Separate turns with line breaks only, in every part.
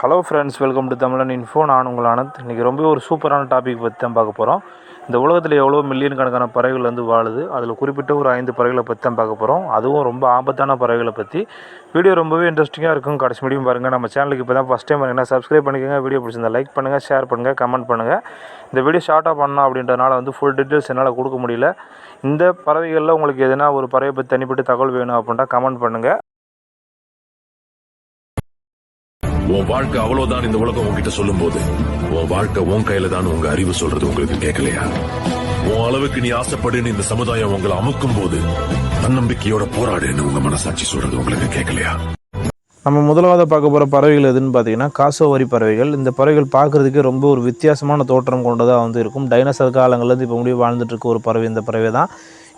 Hello friends, welcome to தமிழன் info. நான் உங்கள் ஆனந்த். இன்றைக்கி ரொம்ப ஒரு சூப்பரான டாபிக் பற்றி தான் பார்க்க போகிறோம். இந்த உலகத்தில் எவ்வளோ மில்லியன் கணக்கான பறவைகள் வந்து வாழுது, அதில் குறிப்பிட்ட ஒரு 5 பறவைகளை பற்றி தான் பார்க்க போகிறோம். அதுவும் ரொம்ப ஆபத்தான பறவைகளை பற்றி. வீடியோ ரொம்பவே இன்ட்ரெஸ்டிங்காக இருக்கும். கடைசி முடியும் பாருங்கள். நம்ம சேனலுக்கு இப்போ தான் ஃபஸ்ட் டைம் பாருங்கன்னா சப்ஸ்கிரைப் பண்ணிக்கோங்க. வீடியோ பிடிச்சிருந்தா லைக் பண்ணுங்கள், ஷேர் பண்ணுங்கள், கமெண்ட் பண்ணுங்கள். இந்த வீடியோ ஷார்ட்டாக பண்ணணும் அப்படின்றனால வந்து ஃபுல் டீட்டெயில்ஸ் என்னால் கொடுக்க முடியல. இந்த பறவைகளில் உங்களுக்கு எதனா ஒரு பறவை பற்றி தனிப்பட்ட தகவல் வேணும் அப்படின்ட்டா கமெண்ட் பண்ணுங்கள்.
உன் வாழ்க்கை அவ்வளவுதான் இந்த உலகம் உங்ககிட்ட சொல்லும் போது உன் வாழ்க்கை உன் கையில தான் உங்க அறிவு சொல்றது உங்களுக்கு கேட்கலையா? உன் அளவுக்கு நீ ஆசைப்படுன்னு இந்த சமுதாயம் உங்களை அமுக்கும் போது தன்னம்பிக்கையோட போராடுன்னு உங்க மனசாட்சி சொல்றது உங்களுக்கு கேட்கலையா?
நம்ம முதலாவது பார்க்க போகிற பறவைகள் எதுன்னு பார்த்தீங்கன்னா காசோவரி பறவைகள். இந்த பறவைகள் பார்க்குறதுக்கு ரொம்ப ஒரு வித்தியாசமான தோற்றம் கொண்டதாக வந்து இருக்கும். டைனோசர் காலங்கள்லேருந்து இப்போ முடிவு வாழ்ந்துட்டு இருக்க ஒரு பறவை இந்த பறவை தான்.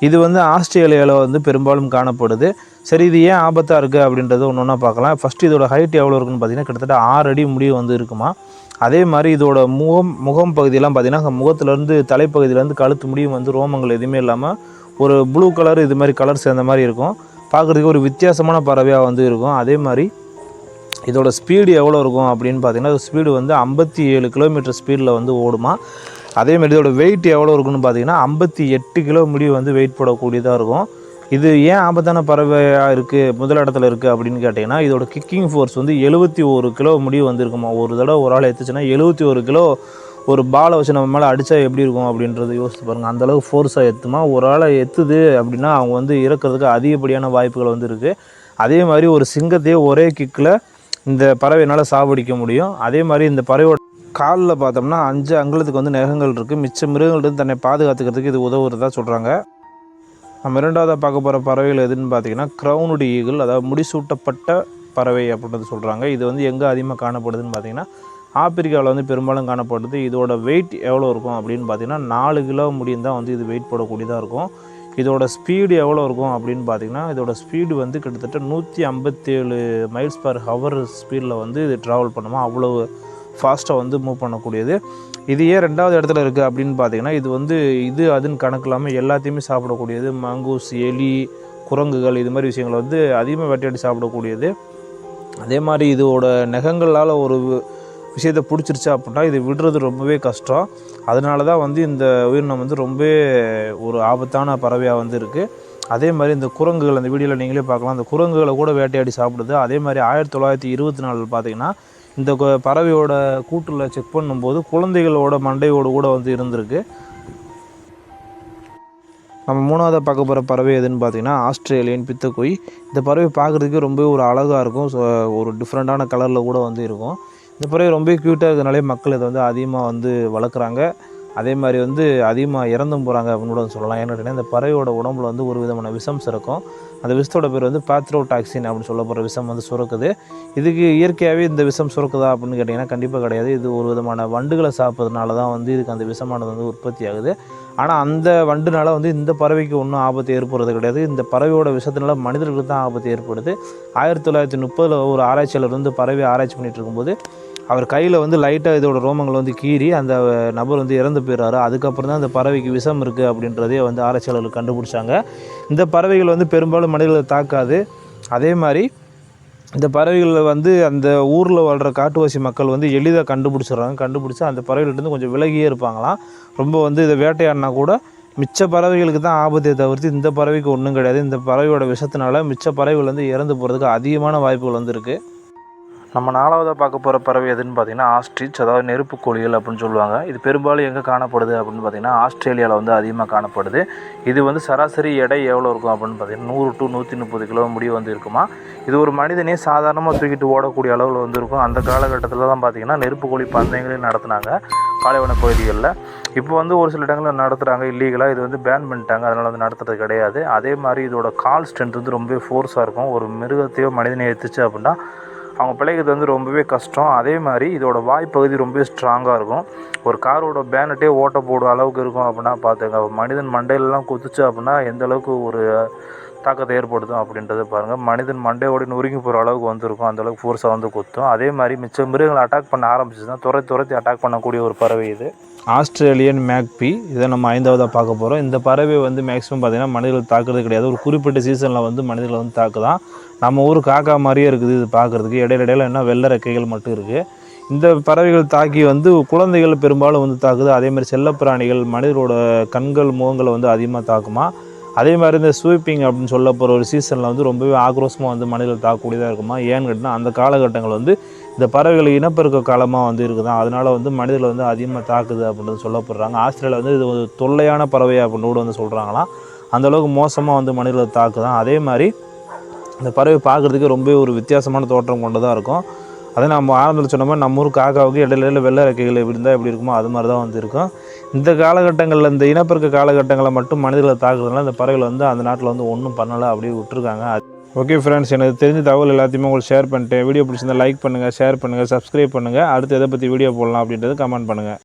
இது வந்து ஆஸ்திரேலியாவில் வந்து பெரும்பாலும் காணப்படுது. சரி, இது ஏன் ஆபத்தாக இருக்குது அப்படின்றத ஒன்று ஒன்றா பார்க்கலாம். ஃபஸ்ட்டு இதோட ஹைட் எவ்வளோ இருக்குன்னு பார்த்தீங்கன்னா கிட்டத்தட்ட 6 அடி முடிவு வந்து இருக்குமா. அதே மாதிரி இதோட முகம் பகுதியெல்லாம் பார்த்தீங்கன்னா முகத்துலேருந்து தலைப்பகுதியிலேருந்து கழுத்து முடியும் வந்து ரோமங்கள் எதுவுமே இல்லாமல் ஒரு ப்ளூ கலர் இது மாதிரி கலர் சேர்ந்த மாதிரி இருக்கும். பார்க்குறதுக்கு ஒரு வித்தியாசமான பறவையாக வந்து இருக்கும். அதே மாதிரி இதோட ஸ்பீடு எவ்வளோ இருக்கும் அப்படின்னு பார்த்தீங்கன்னா ஸ்பீடு வந்து 57 கிலோமீட்டர் ஸ்பீடில் வந்து ஓடுமா. அதேமாதிரி இதோட வெயிட் எவ்வளோ இருக்குன்னு பார்த்தீங்கன்னா 58 கிலோ முடிவு வந்து வெயிட் போடக்கூடியதாக இருக்கும். இது ஏன் ஆபத்தான பறவையாக இருக்குது, முதல் இடத்துல இருக்குது அப்படின்னு கேட்டிங்கன்னா இதோட கிக்கிங் ஃபோர்ஸ் வந்து 71 கிலோ முடிவு வந்து இருக்குமா. ஒரு தடவை ஒரு ஆள் எடுத்துச்சுன்னா 71 கிலோ ஒரு பாலை வச்சு நம்ம மேலே அடித்தா எப்படி இருக்கும் அப்படின்றது யோசித்து பாருங்கள். அந்தளவுக்கு ஃபோர்ஸாக எத்துமா. ஒரு ஆளை எத்துது அப்படின்னா அவங்க வந்து இறக்கிறதுக்கு அதிகப்படியான வாய்ப்புகள் வந்து இருக்குது. அதே மாதிரி ஒரு சிங்கத்தையே ஒரே கிக்கில் இந்த பறவையினால் சாவடிக்க முடியும். அதே மாதிரி இந்த பறவையோட காலில் பார்த்தோம்னா 5 அங்குலத்துக்கு வந்து நகங்கள் இருக்குது. மிச்ச மிருகங்கள்ட்டு தன்னை பாதுகாத்துக்கிறதுக்கு இது உதவுறதா சொல்கிறாங்க. நம்ம இரண்டாவதாக பார்க்க போகிற பறவைகள் எதுன்னு பார்த்தீங்கன்னா க்ரௌனுடு ஈகிள், அதாவது முடிசூட்டப்பட்ட பறவை அப்படின்றது சொல்கிறாங்க. இது வந்து எங்கே அதிகமாக காணப்படுதுன்னு பார்த்தீங்கன்னா ஆப்பிரிக்காவில் வந்து பெரும்பாலும் காணப்படுது. இதோட வெயிட் எவ்வளோ இருக்கும் அப்படின்னு பார்த்தீங்கன்னா 4 கிலோ முடியும் தான் வந்து இது வெயிட் போடக்கூடியதாக இருக்கும். இதோட ஸ்பீடு எவ்வளோ இருக்கும் அப்படின்னு பார்த்தீங்கன்னா இதோட ஸ்பீடு வந்து கிட்டத்தட்ட 157 மைல்ஸ் பர் ஹவர் ஸ்பீடில் வந்து இது ட்ராவல் பண்ணுமா. அவ்வளோ ஃபாஸ்ட்டாக வந்து மூவ் பண்ணக்கூடியது. இது ஏன் 2வது இடத்துல இருக்குது அப்படின்னு பார்த்தீங்கன்னா இது வந்து இது அதுன்னு கணக்கு இல்லாமல் எல்லாத்தையுமே சாப்பிடக்கூடியது. மங்கூஸ், எலி, குரங்குகள் இது மாதிரி விஷயங்களை வந்து அதிகமாக வேட்டையாடி சாப்பிடக்கூடியது. அதே மாதிரி இதோட நகங்களால் ஒரு விஷயத்தை பிடிச்சிருச்சா அப்படின்னா இது விடுறது ரொம்பவே கஷ்டம். அதனால தான் வந்து இந்த உயிரினம் வந்து ரொம்ப ஒரு ஆபத்தான பறவையாக வந்து இருக்குது. அதே மாதிரி இந்த குரங்குகள் அந்த வீடியோவில் நீங்களே பார்க்கலாம். அந்த குரங்குகளை கூட வேட்டையாடி சாப்பிடுது. அதே மாதிரி 1924 பார்த்தீங்கன்னா இந்த பறவையோட கூட்டில் செக் பண்ணும்போது குழந்தைகளோட மண்டையோடு கூட வந்து இருந்திருக்கு. நம்ம 3வதாக பார்க்க போகிற பறவை எதுன்னு பார்த்தீங்கன்னா ஆஸ்திரேலியன் பித்தக்குய். இந்த பறவை பார்க்குறதுக்கு ரொம்ப ஒரு அழகாக இருக்கும். ஒரு டிஃப்ரெண்ட்டான கலரில் கூட வந்து இருக்கும். இந்த பறவை ரொம்ப க்யூட்டாக இருக்கிறதுனாலே மக்கள் இதை வந்து அதிகமாக வந்து வளர்க்குறாங்க. அதே மாதிரி வந்து அதிகமாக இறந்தும் போகிறாங்க அப்படின்னு கூட சொல்லலாம். ஏன்னு கேட்டிங்கன்னா இந்த பறவையோட உடம்புல வந்து ஒரு விதமான விஷம் சுரக்கும். அந்த விஷத்தோட பேர் வந்து பேத்ரோடாக்சின் அப்படின்னு சொல்லப்படுற விஷம் வந்து சுரக்குது. இதுக்கு இயற்கையாகவே இந்த விஷம் சுரக்குதா அப்படின்னு கேட்டிங்கன்னா கண்டிப்பாக கிடையாது. இது ஒரு விதமான வண்டுகளை சாப்பிட்றதுனால தான் வந்து இதுக்கு அந்த விஷமானது வந்து உற்பத்தி ஆகுது. ஆனால் அந்த வண்டுனால வந்து இந்த பறவைக்கு ஒன்றும் ஆபத்து ஏற்படுறது கிடையாது. இந்த பறவையோட விஷத்தினால மனிதர்களுக்கு தான் ஆபத்து ஏற்படுது. 1930 ஒரு ஆராய்ச்சியாளர் வந்து பறவை ஆராய்ச்சி பண்ணிகிட்டு இருக்கும்போது அவர் கையில் வந்து லைட்டாக இதோட ரோமங்கள் வந்து கீறி அந்த நபர் வந்து இறந்து போயிடுறாரு. அதுக்கப்புறம் தான் அந்த பறவைக்கு விஷம் இருக்குது அப்படின்றதே வந்து ஆராய்ச்சியாளர்கள் கண்டுபிடிச்சாங்க. இந்த பறவைகள் வந்து பெரும்பாலும் மனிதர்களை தாக்காது. அதே மாதிரி இந்த பறவைகளில் வந்து அந்த ஊரில் வாழ்கிற காட்டுவாசி மக்கள் வந்து எளிதாக கண்டுபிடிச்சிடுறாங்க. கண்டுபிடிச்சி அந்த பறவைகள்கிட்ட கொஞ்சம் விலகியே இருப்பாங்களாம். ரொம்ப வந்து இதை வேட்டையாடினா கூட மிச்ச பறவைகளுக்கு தான் ஆபத்தை தவிர்த்து இந்த பறவைக்கு ஒன்றும் கிடையாது. இந்த பறவையோட விஷத்தினால மிச்ச பறவைகள் வந்து இறந்து போகிறதுக்கு அதிகமான வாய்ப்புகள் வந்து இருக்குது. நம்ம 4வதாக பார்க்க போகிற பறவை எதுன்னு பார்த்தீங்கன்னா ஆஸ்ட்ரிச், அதாவது நெருப்புக்கோழிகள் அப்படின்னு சொல்லுவாங்க. இது பெரும்பாலும் எங்கே காணப்படுது அப்படின்னு பார்த்தீங்கன்னா ஆஸ்திரேலியாவில் வந்து அதிகமாக காணப்படுது. இது வந்து சராசரி எடை எவ்வளோ இருக்கும் அப்படின்னு பார்த்தீங்கன்னா 100 to 130 கிலோ முடிவு வந்து இருக்குமா. இது ஒரு மனிதனே சாதாரணமாக தூக்கிட்டு ஓடக்கூடிய அளவில் வந்து இருக்கும். அந்த காலகட்டத்தில் தான் பார்த்தீங்கன்னா நெருப்புக்கோழி பந்தயங்களையும் நடத்துனாங்க பாலைவன பகுதிகளில். இப்போ வந்து ஒரு சில இடங்களில் நடத்துகிறாங்க இல்லீகலாக. இது வந்து பேன் பண்ணிட்டாங்க, அதனால் வந்து நடத்துறது கிடையாது. அதே மாதிரி இதோட கால் ஸ்ட்ரென்த் வந்து ரொம்ப ஃபோர்ஸாக இருக்கும். ஒரு மிருகத்தையோ மனிதனையோ எடுத்துச்சு அப்படின்னா அவங்க பிழைக்கிறது வந்து ரொம்பவே கஷ்டம். அதே மாதிரி இதோட வாய்ப்பகுதி ரொம்ப ஸ்ட்ராங்காக இருக்கும். ஒரு காரோட பேனட்டே ஓட்ட போடுற அளவுக்கு இருக்கும் அப்படின்னா பார்த்துங்க. மனிதன் மண்டையிலலாம் குத்துச்சு அப்படின்னா எந்த அளவுக்கு ஒரு தாக்கத்தை ஏற்படுத்தும் அப்படின்றத பாருங்கள். மனிதன் மண்டையோடு நொறுங்கி போகிற அளவுக்கு வந்துருக்கும். அந்தளவுக்கு ஃபோர்ஸாக வந்து குத்தும். அதே மாதிரி மிச்ச மிருகங்களை அட்டாக் பண்ண ஆரம்பிச்சுன்னா துரத்தி அட்டாக் பண்ணக்கூடிய ஒரு பறவை இது. ஆஸ்திரேலியன் மேக்பி, இதை நம்ம 5வதாக பார்க்க போகிறோம். இந்த பறவை வந்து மேக்ஸிமம் பார்த்திங்கன்னா மனிதர்கள் தாக்குறது கிடையாது. ஒரு குறிப்பிட்ட சீசனில் வந்து மனிதர்களை வந்து தாக்குதான். நம்ம ஊர் காக்கா மாதிரியே இருக்குது இது பார்க்குறதுக்கு. இடையில என்ன வெள்ளை ரெக்கைகள் மட்டும் இருக்குது. இந்த பறவைகள் தாக்கி வந்து குழந்தைகள் பெரும்பாலும் வந்து தாக்குது. அதேமாதிரி செல்லப்பிராணிகள் மனிதரோட கண்கள் முகங்களை வந்து அதிகமாக தாக்குமா. அதே மாதிரி இந்த ஸ்வீப்பிங் அப்படின்னு சொல்ல போகிற ஒரு சீசனில் வந்து ரொம்பவே ஆக்ரோஷமாக வந்து மனிதர்கள் தாக்கக்கூடியதாக இருக்குமா. ஏன்னு கேட்டால் அந்த காலகட்டங்கள் வந்து இந்த பறவைகள் இனப்பெருக்க காலமாக வந்து இருக்குதான். அதனால் வந்து மனிதர்கள் வந்து அதிகமாக தாக்குது அப்படின்றது சொல்லப்படுறாங்க. ஆஸ்திரேலியா வந்து இது ஒரு தொல்லையான பறவை அப்படின்னு கூட வந்து சொல்கிறாங்களாம். அந்தளவுக்கு மோசமாக வந்து மனிதர்களை தாக்குதான். அதே மாதிரி இந்த பறவை பார்க்குறதுக்கு ரொம்ப ஒரு வித்தியாசமான தோற்றம் கொண்டதாக இருக்கும். அதை நம்ம ஆரம்பத்தில் சொன்ன மாதிரி நம்ம ஊர் காக்காவுக்கு இடையில வெள்ளை ரெக்கைகள் எப்படி இருந்தால் எப்படி இருக்குமோ அது மாதிரி தான் வந்து இருக்கும். இந்த காலகட்டங்களில் இந்த இனப்பெருக்க காலகட்டங்களில் மட்டும் மனிதர்களை தாக்குறதுனால இந்த பறவைகள் வந்து அந்த நாட்டில் வந்து ஒன்றும் பண்ணலை, அப்படியே விட்டுருக்காங்க. ஓகே ஃப்ரெண்ட்ஸ், எனக்கு தெரிஞ்ச தகவல் எல்லாத்தையுமே உங்களுக்கு ஷேர் பண்ணிட்டேன். வீடியோ பிடிச்சிருந்தா லைக் பண்ணுங்கள், ஷேர் பண்ணுங்கள், சப்ஸ்கிரைப் பண்ணுங்கள். அடுத்து எதை பற்றி வீடியோ போடலாம் அப்படின்றது கமெண்ட் பண்ணுங்கள்.